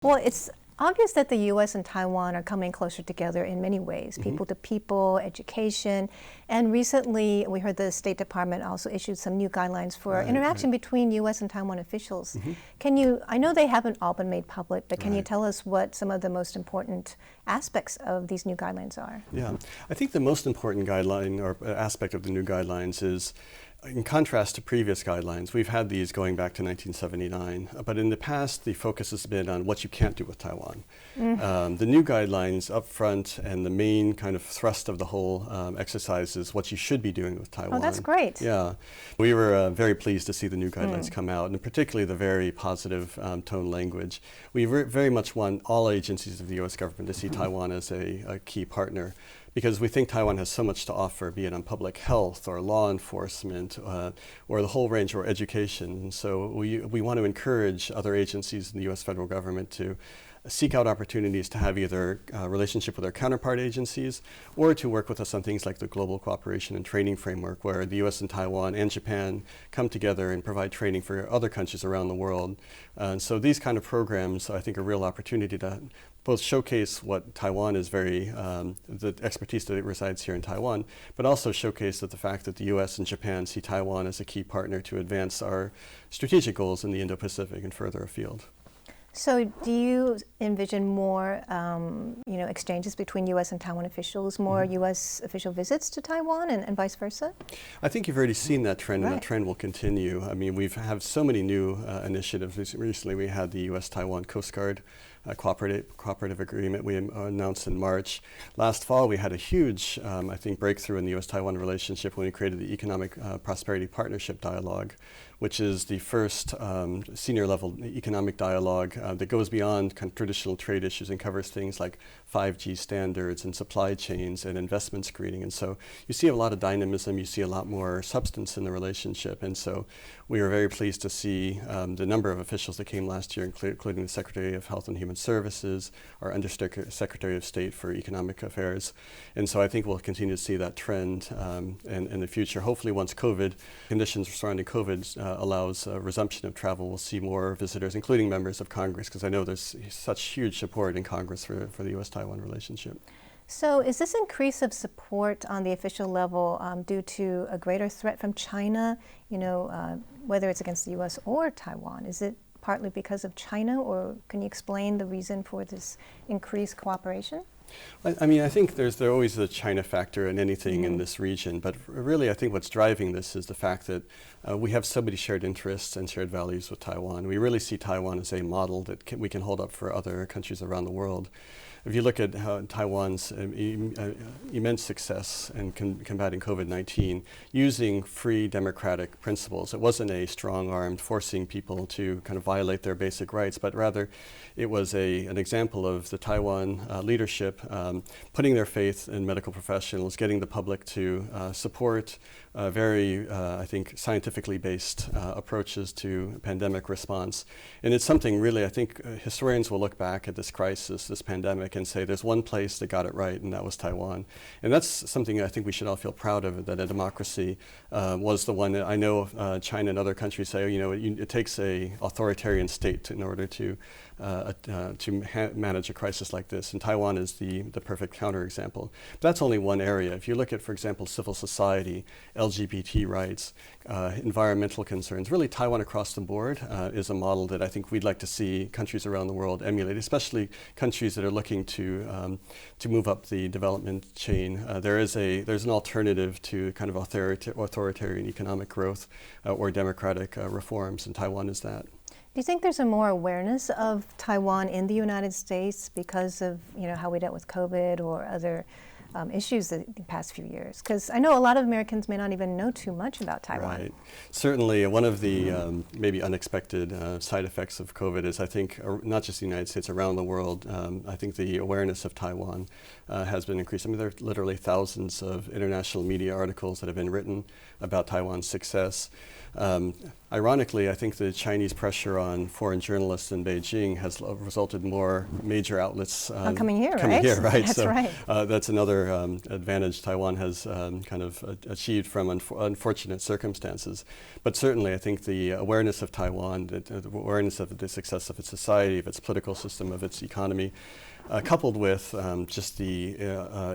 Well, it's obvious that the US and Taiwan are coming closer together in many ways, people to people, education, and recently we heard the State Department also issued some new guidelines for interaction between US and Taiwan officials. I know they haven't all been made public, but can you tell us what some of the most important aspects of these new guidelines are? Yeah, I think the most important guideline or aspect of the new guidelines is, in contrast to previous guidelines, we've had these going back to 1979, but in the past the focus has been on what you can't do with Taiwan. The new guidelines up front and the main kind of thrust of the whole exercise is what you should be doing with Taiwan. Oh, that's great. Yeah, we were very pleased to see the new guidelines come out, and particularly the very positive tone language. We very much want all agencies of the U.S. government to see Taiwan as a key partner, because we think Taiwan has so much to offer, be it on public health or law enforcement or the whole range, or education. And so we want to encourage other agencies in the U.S. federal government to seek out opportunities to have either a relationship with our counterpart agencies or to work with us on things like the Global Cooperation and Training Framework, where the U.S. and Taiwan and Japan come together and provide training for other countries around the world. And so these kind of programs, I think, are a real opportunity to both showcase what Taiwan is the expertise that resides here in Taiwan, but also showcase that the fact that the U.S. and Japan see Taiwan as a key partner to advance our strategic goals in the Indo-Pacific and further afield. So do you envision more exchanges between U.S. and Taiwan officials, more U.S. official visits to Taiwan and vice versa? I think you've already seen that trend, and that trend will continue. I mean, we've had so many new initiatives. Recently we had the US-Taiwan Coast Guard cooperative agreement we announced in March. Last fall we had a huge, I think, breakthrough in the U.S.-Taiwan relationship when we created the Economic Prosperity Partnership Dialogue, which is the first senior level economic dialogue that goes beyond kind of traditional trade issues and covers things like 5G standards and supply chains and investment screening. And so you see a lot of dynamism, you see a lot more substance in the relationship. And so we were very pleased to see the number of officials that came last year, including the Secretary of Health and Human Services, our Undersecretary of State for Economic Affairs. And so I think we'll continue to see that trend in the future. Hopefully once conditions surrounding COVID allows resumption of travel, we'll see more visitors, including members of Congress, because I know there's such huge support in Congress for the U.S.-Taiwan relationship. So is this increase of support on the official level due to a greater threat from China, whether it's against the U.S. or Taiwan? Is it partly because of China, or can you explain the reason for this increased cooperation? I mean, I think there's always a China factor in anything in this region, but really I think what's driving this is the fact that we have so many shared interests and shared values with Taiwan. We really see Taiwan as a model that we can hold up for other countries around the world. If you look at how Taiwan's immense success in combating COVID-19 using free democratic principles, it wasn't a strong-armed forcing people to kind of violate their basic rights, but rather it was an example of the Taiwan leadership putting their faith in medical professionals, getting the public to support very, I think, scientifically based approaches to pandemic response. And it's something really, I think, historians will look back at this crisis, this pandemic, and say there's one place that got it right, and that was Taiwan. And that's something I think we should all feel proud of, that a democracy was the one that I know China and other countries say, it takes a authoritarian state in order to manage a crisis like this. And Taiwan is the perfect counterexample. But that's only one area. If you look at, for example, civil society, LGBT rights, environmental concerns, really Taiwan across the board is a model that I think we'd like to see countries around the world emulate, especially countries that are looking to move up the development chain. There's an alternative to kind of authoritarian economic growth or democratic reforms, and Taiwan is that. Do you think there's a more awareness of Taiwan in the United States because of how we dealt with COVID or other issues the past few years? Because I know a lot of Americans may not even know too much about Taiwan. Right. Certainly, one of the maybe unexpected side effects of COVID is, I think, not just the United States, around the world, I think the awareness of Taiwan has been increased. I mean, there are literally thousands of international media articles that have been written about Taiwan's success. ironically, I think the Chinese pressure on foreign journalists in Beijing has resulted in more major outlets coming here, right? That's so, right. That's another advantage Taiwan has kind of achieved from unfortunate circumstances. But certainly, I think the awareness of Taiwan, the awareness of the success of its society, of its political system, of its economy, coupled with just the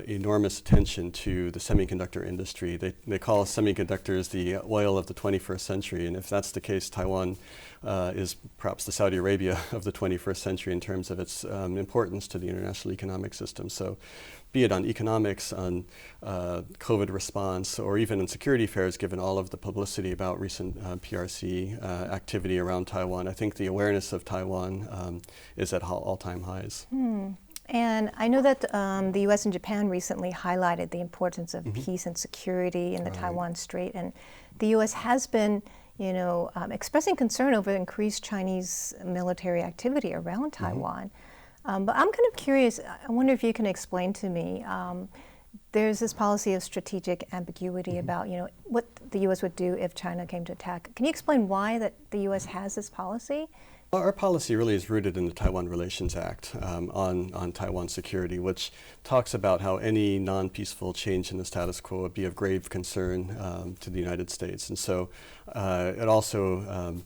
enormous attention to the semiconductor industry. They call semiconductors the oil of the 21st century, and if that's the case, Taiwan is perhaps the Saudi Arabia of the 21st century in terms of its importance to the international economic system. So be it on economics, on COVID response, or even in security affairs, given all of the publicity about recent PRC activity around Taiwan, I think the awareness of Taiwan is at all-time highs. And I know that the U.S. and Japan recently highlighted the importance of peace and security in the Taiwan Strait, and the U.S. has been, expressing concern over increased Chinese military activity around Taiwan. But I'm kind of curious, I wonder if you can explain to me, there's this policy of strategic ambiguity about, what the U.S. would do if China came to attack. Can you explain why that the U.S. has this policy? Well, our policy really is rooted in the Taiwan Relations Act on Taiwan security, which talks about how any non-peaceful change in the status quo would be of grave concern to the United States. And so it also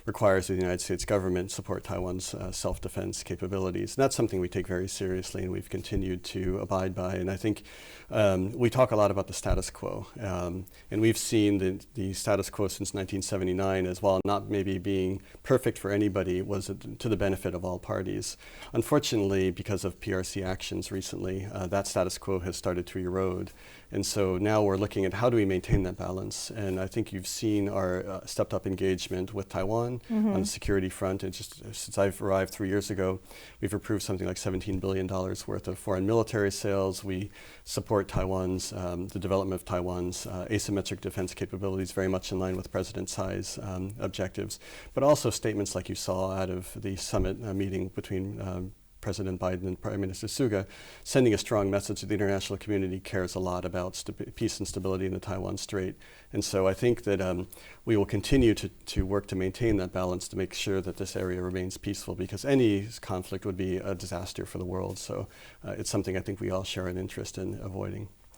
requires that the United States government support Taiwan's self-defense capabilities. And that's something we take very seriously and we've continued to abide by. And I think we talk a lot about the status quo. And we've seen the status quo since 1979 as well, not maybe being perfect for anybody, was to the benefit of all parties. Unfortunately, because of PRC actions recently, that status quo has started to erode. And so now we're looking at how do we maintain that balance. And I think you've seen our stepped up engagement with Taiwan on the security front. And just since I've arrived 3 years ago, we've approved something like $17 billion worth of foreign military sales. We support Taiwan's, the development of Taiwan's asymmetric defense capabilities, very much in line with President Tsai's objectives. But also statements like you saw out of the summit meeting between President Biden and Prime Minister Suga, sending a strong message that the international community cares a lot about peace and stability in the Taiwan Strait. And so I think that we will continue to work to maintain that balance to make sure that this area remains peaceful, because any conflict would be a disaster for the world. So it's something I think we all share an interest in avoiding.